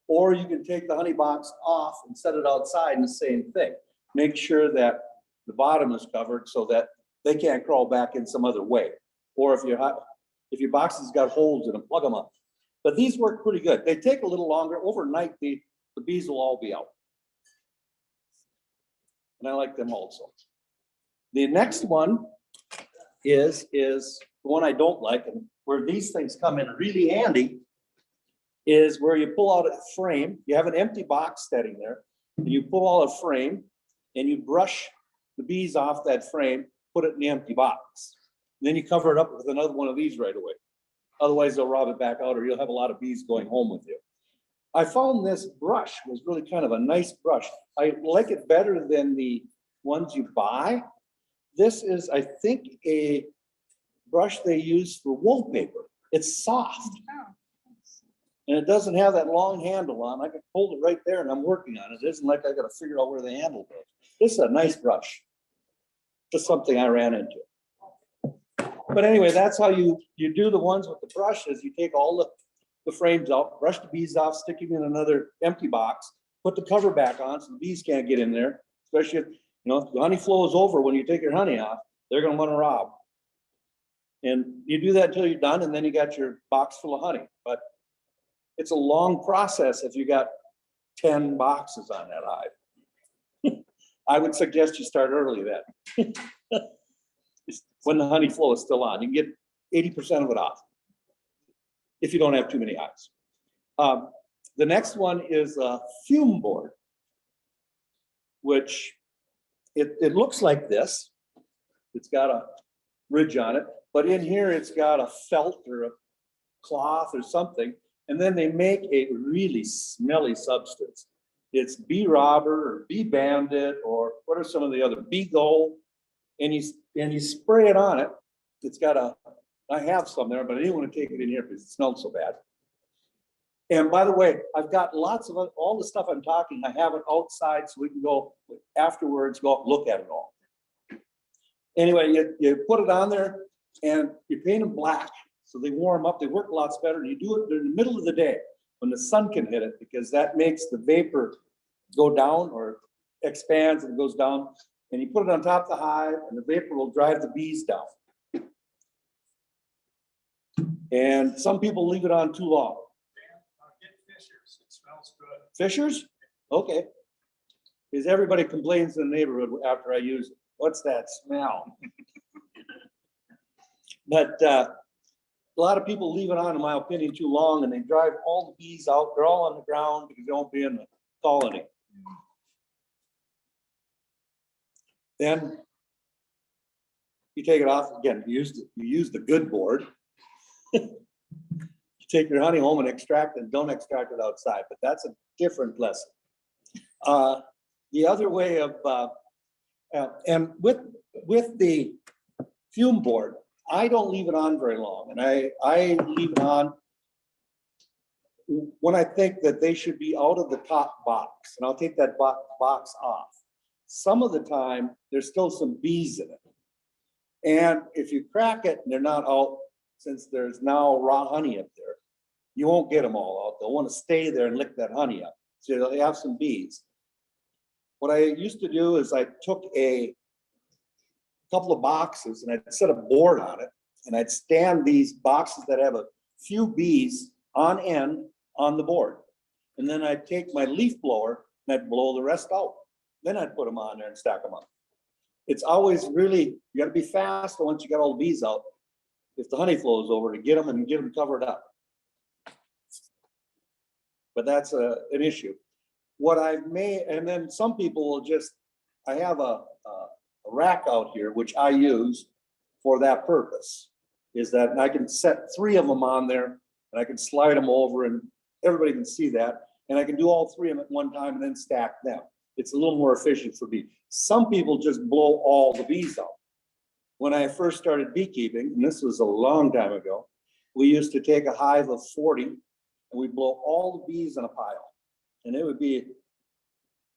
or you can take the honey box off and set it outside and the same thing. Make sure that the bottom is covered so that they can't crawl back in some other way. Or if your box has got holes in them, plug them up. But these work pretty good. They take a little longer. Overnight, the bees will all be out. And I like them also. The next one is the one I don't like, and where these things come in really handy, is where you pull out a frame. You have an empty box sitting there, and you pull out a frame, and you brush the bees off that frame, put it in the empty box. And then you cover it up with another one of these right away. Otherwise, they'll rob it back out, or you'll have a lot of bees going home with you. I found this brush was really kind of a nice brush. I like it better than the ones you buy. This is, I think, a brush they use for wallpaper. It's soft. And it doesn't have that long handle on. I can hold it right there and I'm working on it. It isn't like I got to figure out where the handle goes. This is a nice brush. Just something I ran into. But anyway, that's how you do the ones with the brush is you take all the frames out, brush the bees off, stick them in another empty box, put the cover back on so the bees can't get in there. Especially if, if the honey flow is over when you take your honey off, they're going to want to rob. And you do that until you're done, and then you got your box full of honey. But it's a long process if you got 10 boxes on that hive. I would suggest you start early then. When the honey flow is still on, you can get 80% of it off if you don't have too many hives. The next one is a fume board, which it looks like this. It's got a ridge on it, but in here it's got a felt or a cloth or something. And then they make a really smelly substance. It's bee robber or bee bandit, or what are some of the other, bee gold. And you spray it on it. It's got I have some there, but I didn't want to take it in here because it smelled so bad. And by the way, I've got lots of all the stuff I'm talking, I have it outside so we can go afterwards, go look at it all. Anyway, you put it on there and you paint them black. So they warm up, they work lots better. You do it in the middle of the day when the sun can hit it, because that makes the vapor go down or expands and goes down. and you put it on top of the hive, and the vapor will drive the bees down. And some people leave it on too long. Get Fishers, it smells good. Fishers? Okay. Because everybody complains in the neighborhood after I use it. What's that smell? But a lot of people leave it on, in my opinion, too long, and they drive all the bees out. They're all on the ground because they won't be in the colony. Then you take it off again. You use the good board. You take your honey home and extract it. Don't extract it outside, but that's a different lesson. The other way of and with the fume board, I don't leave it on very long, and I leave it on when I think that they should be out of the top box, and I'll take that box off. Some of the time, there's still some bees in it. And if you crack it and they're not out, since there's now raw honey up there, you won't get them all out. They'll want to stay there and lick that honey up. So they'll have some bees. What I used to do is I took a couple of boxes and I'd set a board on it, and I'd stand these boxes that have a few bees on end on the board. And then I'd take my leaf blower and I'd blow the rest out. Then I'd put them on there and stack them up. It's always really, you gotta be fast once you got all the bees out, if the honey flows over, to get them and get them covered up. But that's an issue. What I've made, and then some people will just, I have a rack out here, which I use for that purpose, is that I can set 3 of them on there and I can slide them over and everybody can see that. And I can do all 3 of them at one time and then stack them. It's a little more efficient for me. Some people just blow all the bees out. When I first started beekeeping, and this was a long time ago, we used to take a hive of 40 and we'd blow all the bees in a pile. And it would be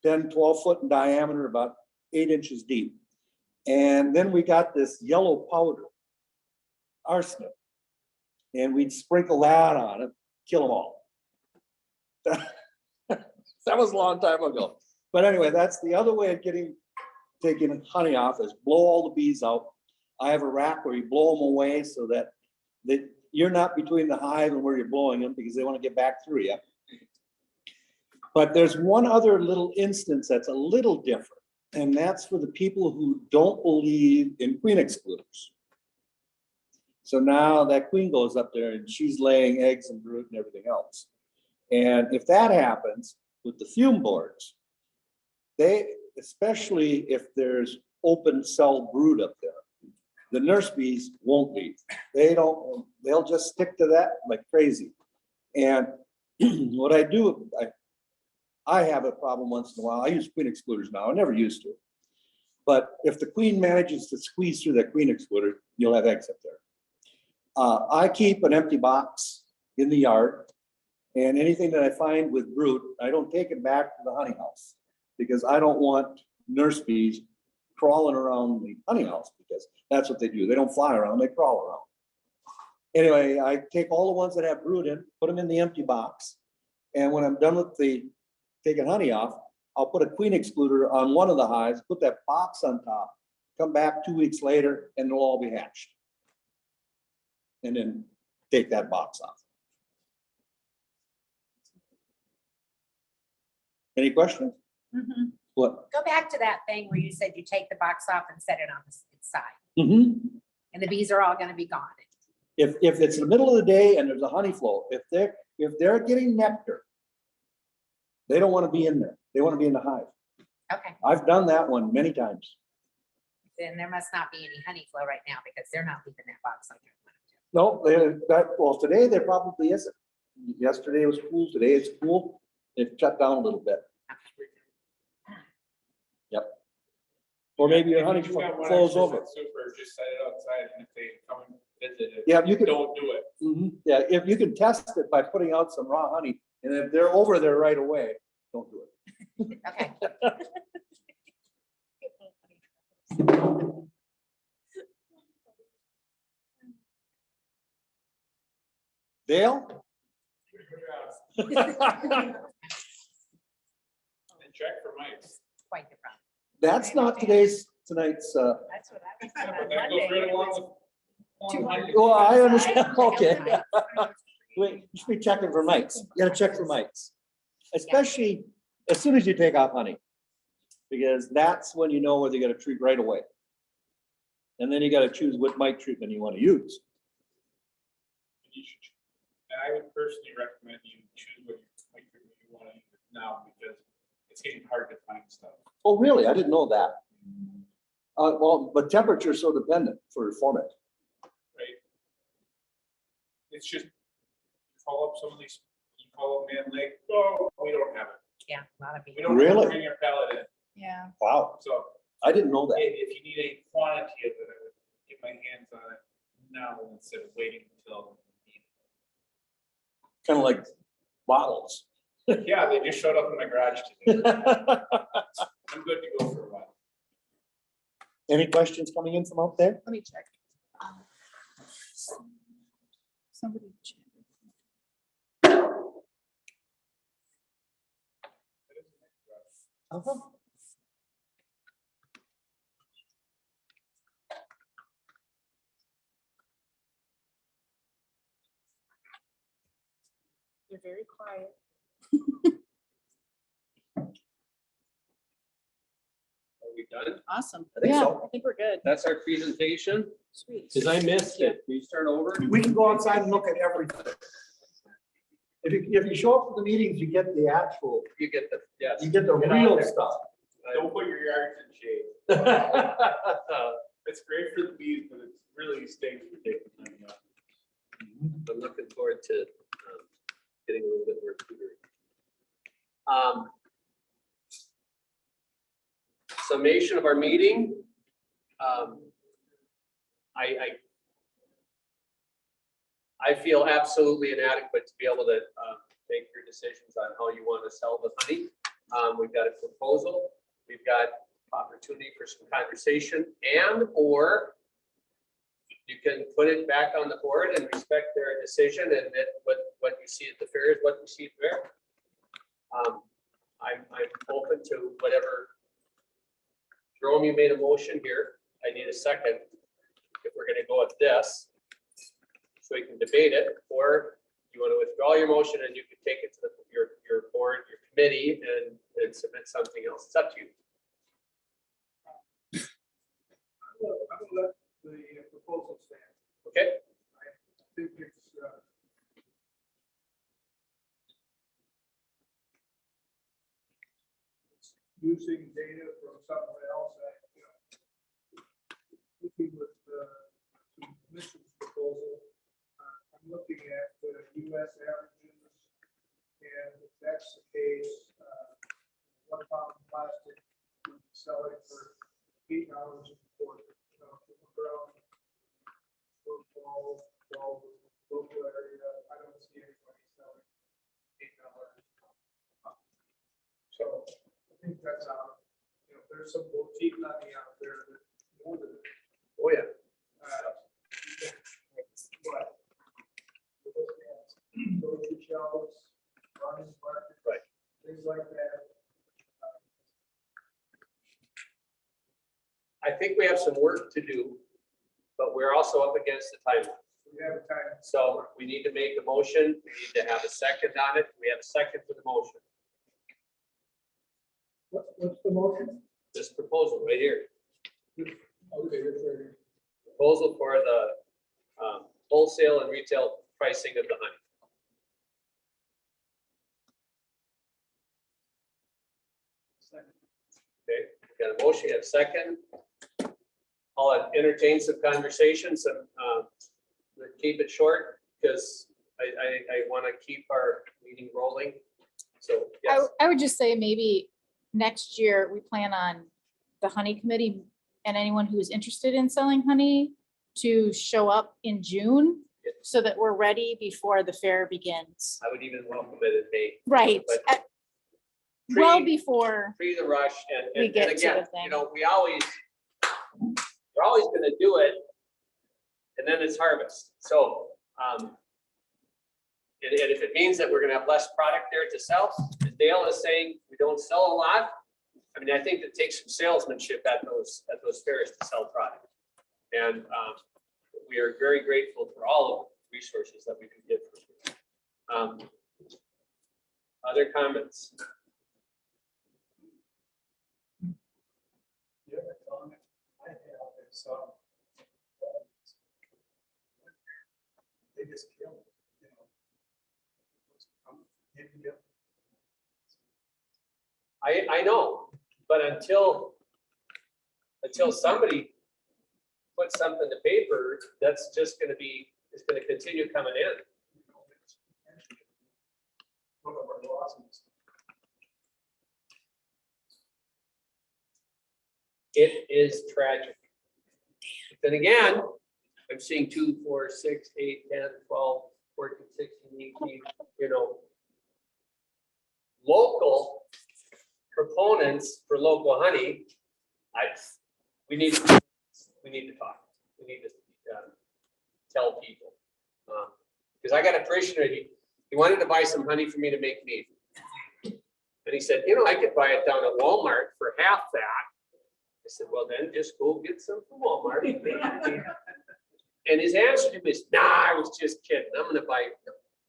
10, 12 foot in diameter, about 8 inches deep. And then we got this yellow powder, arsenic, and we'd sprinkle that on it, kill them all. That was a long time ago. But anyway, that's the other way of taking honey off, is blow all the bees out. I have a rack where you blow them away so that you're not between the hive and where you're blowing them, because they want to get back through you. But there's one other little instance that's a little different, and that's for the people who don't believe in queen excluders. So now that queen goes up there and she's laying eggs and brood and everything else. And if that happens with the fume boards, especially if there's open cell brood up there, the nurse bees won't leave. They'll just stick to that like crazy. And what I do, I have a problem once in a while. I use queen excluders now. I never used to. But if the queen manages to squeeze through that queen excluder, you'll have eggs up there. I keep an empty box in the yard, and anything that I find with brood, I don't take it back to the honey house, because I don't want nurse bees crawling around the honey house, because that's what they do. They don't fly around, they crawl around. Anyway, I take all the ones that have brood in, put them in the empty box, and when I'm done with taking honey off, I'll put a queen excluder on one of the hives, put that box on top, come back 2 weeks later, and they'll all be hatched. And then take that box off. Any questions? Mhm. What? Go back to that thing where you said you take the box off and set it on its side, Mm-hmm. and the bees are all gonna be gone. If it's the middle of the day and there's a honey flow, if they're getting nectar, they don't want to be in there. They want to be in the hive. Okay, I've done that one many times. then there must not be any honey flow right now, because they're not leaving that box like they're going to. No, well, today there probably isn't. Yesterday was cool, today it's cool. It shut down a little bit. Yep. Or maybe your honey If you got one flows extra over. that's Super, just set it outside, and if they come and visit it, Yeah, you could. don't do it. Mhm. Yeah, if you can test it by putting out some raw honey, and if they're over there right away, don't do it. Okay. Dale? Good job. And check for mice. Quite the problem. That's not tonight's, That's what I was saying on That goes right Monday. along with- well, I understand, okay. Wait, you should be checking for mites. You gotta check for mites. Especially as soon as you take off honey. Because that's when you know whether you gotta treat right away. And then you gotta choose what mite treatment you wanna use. You should- And I would personally recommend you choose what you want to use now because it's getting hard to find stuff. Oh, really? I didn't know that. Well, but temperature is so dependent for format. Right? It's just, you call up some of these, you call up Man Lake, oh, we don't have it. Yeah, a lot of We people. don't have Really? it, bring your pallet in. Yeah. Wow, So I didn't know that. if you need a quantity of it, I would get my hands on it now instead of waiting until. Kind of like bottles. Yeah, they just showed up in my garage today. I'm good to go for a while. Any questions coming in from out there? Let me check. Somebody check. They're very quiet. Are we done? Awesome. I think Yeah, so. I think we're good. That's our presentation. Sweet. Cause I missed it. Can you start over? We can go outside and look at everything. If you show up for the meetings, you get the actual, You get the, yes. you get the Get out real there. stuff. Don't put your yards in shade. It's great for the bees, but it really stinks for taking time off. I'm looking forward to getting a little bit more tutoring. Summation of our meeting. I feel absolutely inadequate to be able to make your decisions on how you want to sell the honey. We've got a proposal. We've got opportunity for some conversation and/or you can put it back on the board and respect their decision and that what you see at the fair is what you see at the fair. I'm open to whatever. Jerome, you made a motion here. I need a second. If we're gonna go with this, so we can debate it, or you want to withdraw your motion and you can take it to your board, your committee and submit something else. It's up to you. I'm gonna let the proposal stand. Okay? I think it's, using data from somewhere else, looking with the commission's proposal, I'm looking at the US averages, and if that's the case, 1 pound of plastic would be selling for $8 a quart. If you look around local area, I don't see anybody selling $8. So I think that's out. There's some boutique honey out there that more than. Oh, yeah. But we're looking at grocery shelves, farmers market. Right. Things like that. I think we have some work to do, but we're also up against the timeline. We have time. So we need to make a motion. We need to have a second on it. We have a second for the motion. What's the motion? This proposal right here, Okay, that's right. proposal for the wholesale and retail pricing of the honey. Okay, we got a motion, we have a second. I'll entertain some conversations and keep it short because I want to keep our meeting rolling. So, yes. I would just say maybe next year, we plan on the honey committee and anyone who is interested in selling honey to show up in June so that we're ready before the fair begins. I would even welcome it in May. Right. But Well, pre- before, Pre the rush We and get to again, the thing. you know, we're always gonna do it. And then it's harvest. So, and if it means that we're gonna have less product there to sell, as Dale is saying, we don't sell a lot. I mean, I think it takes some salesmanship at those fairs to sell product. And we are very grateful for all of the resources that we can get from you. Other comments? The other comment I have is, they just kill, you know. I know, but until somebody puts something to paper, that's just gonna be, it's gonna continue coming in. One of our losses. It is tragic. Then again, I'm seeing 2, 4, 6, 8, 10, 12, 14, 16, 18, you know, local proponents for local honey. We need to talk. We need to tell people. Because I got a parishioner, he wanted to buy some honey for me to make mead. And he said, you know, I could buy it down at Walmart for half that. I said, well, then just go get some from Walmart. And his answer to me is, nah, I was just kidding. I'm gonna buy it.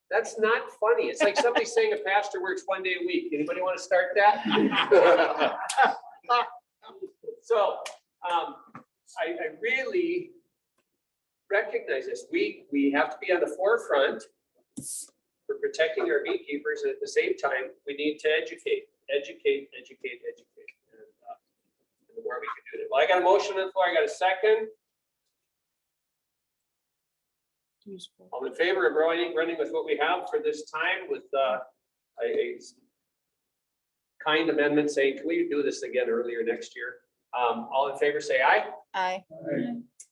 That's not funny. It's like somebody saying a pastor works 1 day a week. Anybody want to start that? So I really recognize this. We have to be on the forefront for protecting our beekeepers. And at the same time, we need to educate. And the more we can do it. Well, I got a motion on the floor. I got a second. All in favor of running with what we have for this time with a kind amendment saying, can we do this again earlier next year? All in favor, say aye. Aye.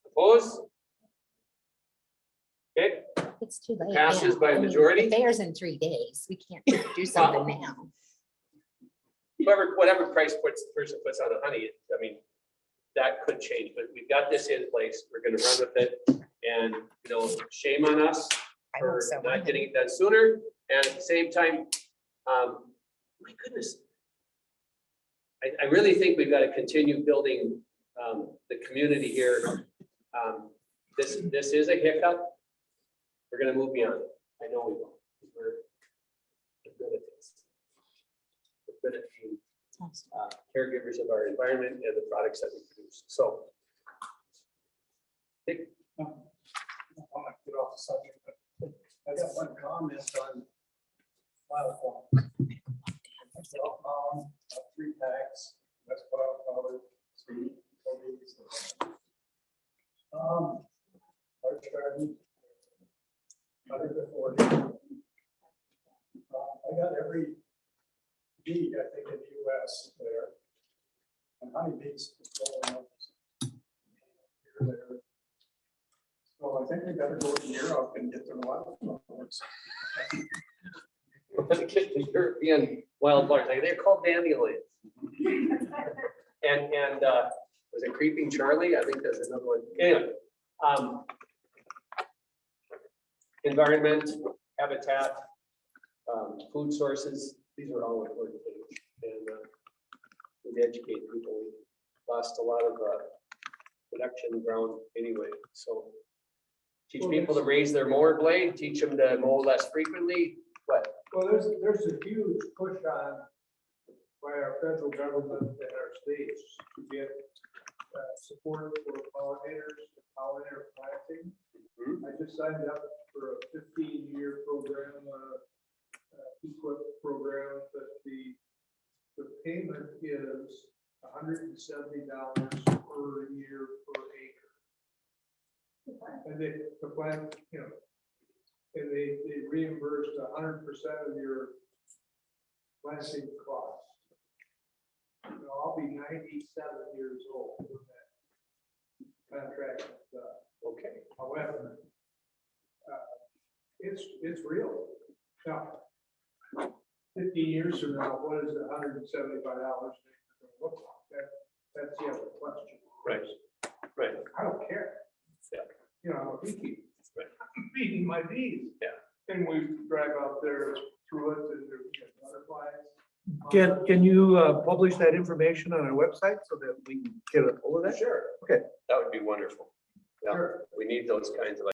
Opposed? Okay, It's too late. passes now. by I mean, majority. The fair's in 3 days. We can't do something now. Whatever price person puts on the honey, I mean, that could change, but we've got this in place. We're gonna run with it. And, you know, shame on us I for hope so. not getting it done sooner. And at the same time, my goodness. I really think we've got to continue building the community here. This is a hiccup. We're gonna move beyond it. I know we will. We're good at this. We're good at being caregivers of our environment and the products that we produce. So. I want to get off the subject, but I got one comment on wildflower. 3 packs, that's wildflower, seed, large garden, 140. I got every bee, I think, in the US there. And honeybees going up here, there. So I think we better go to Europe and get the wildflowers. Get the European wildflowers, they're called dandelions. And was it Creeping Charlie? I think there's another one. Anyway, environment, habitat, food sources, these are all important things. And we educate people. We lost a lot of production ground anyway, so. Teach people to raise their mower blade, teach them to mow less frequently, but. Well, there's a huge push on by our federal government and our states to get support for pollinators, pollinator planting. I just signed up for a 15-year program, equip program, but the payment is $170 per year per acre. And they, the plant, you know, and they reimbursed 100% of your planting cost. You know, I'll be 97 years old when that contract is done. Okay. However, it's real. Now, 15 years from now, what is $175 gonna look like? That's the other question. Right. Right. I don't care. Yeah. You know, I'm a beekeeper. Right. I'm feeding my bees. Yeah. And we drive out there through it and there's butterflies. Can you publish that information on our website so that we can get a hold of that? Sure. Okay. That would be wonderful. Yeah, Sure. we need those kinds of